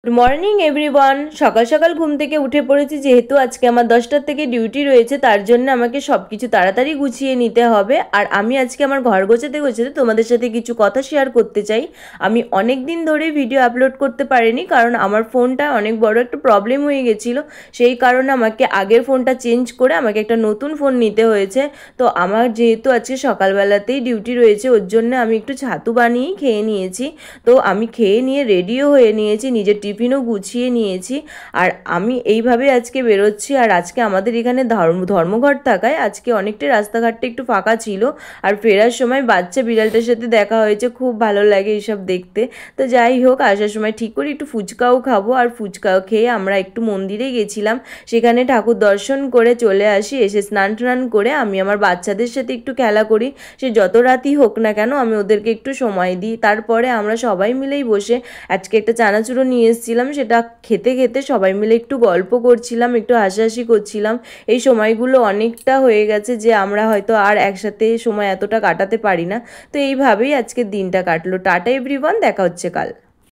Good morning everyone. সকাল সকাল ঘুম থেকে উঠে পড়েছি, যেহেতু আজকে আমার 10টার থেকে ডিউটি রয়েছে, তার জন্য আমাকে সব কিছু তাড়াতাড়ি গুছিয়ে নিতে হবে। আর আমি আজকে আমার ঘর গোছাতে গোছাতে তোমাদের সাথে কিছু কথা শেয়ার করতে চাই। আমি অনেক দিন ধরে ভিডিও আপলোড করতে পারিনি, কারণ আমার ফোনটা অনেক বড় একটা প্রবলেম হয়ে গেছিলো। সেই কারণে আমাকে আগের ফোনটা চেঞ্জ করে আমাকে একটা নতুন ফোন নিতে হয়েছে। তো আমার যেহেতু আজকে সকালবেলাতেই ডিউটি রয়েছে, ওর জন্য আমি একটু ছাতু বানিয়েই খেয়ে নিয়েছি। তো আমি খেয়ে নিয়ে রেডিও হয়ে নিয়েছি, নিজের টিফিনও গুছিয়ে নিয়েছি। আর আমি এইভাবে আজকে বেরোচ্ছি। আর আজকে আমাদের এখানে ধর্মঘট থাকায় আজকে অনেকটা রাস্তাঘাটটা একটু ফাঁকা ছিল। আর ফেরার সময় বাচ্চা বিড়ালটার সাথে দেখা হয়েছে, খুব ভালো লাগে এইসব দেখতে। তো যাই হোক, আসার সময় ঠিক করি একটু ফুচকাও খাবো। আর ফুচকাও খেয়ে আমরা একটু মন্দিরে গেছিলাম, সেখানে ঠাকুর দর্শন করে চলে আসি। এসে স্নান টান করে আমি আমার বাচ্চাদের সাথে একটু খেলা করি। সে যত রাতই হোক না কেন, আমি ওদেরকে একটু সময় দিই। তারপরে আমরা সবাই মিলেই বসে আজকে একটা চানাচুরো নিয়ে এসেছিলাম, সেটা খেতে খেতে সবাই মিলে একটু গল্প করছিলাম, একটু হাসাহাসি করছিলাম। এই সময়গুলো অনেকটা হয়ে গেছে যে আমরা হয়তো আর একসাথে সময় এতটা কাটাতে পারি না। তো এইভাবেই আজকের দিনটা কাটলো। টাটা এভরিওয়ান, দেখা হচ্ছে কাল।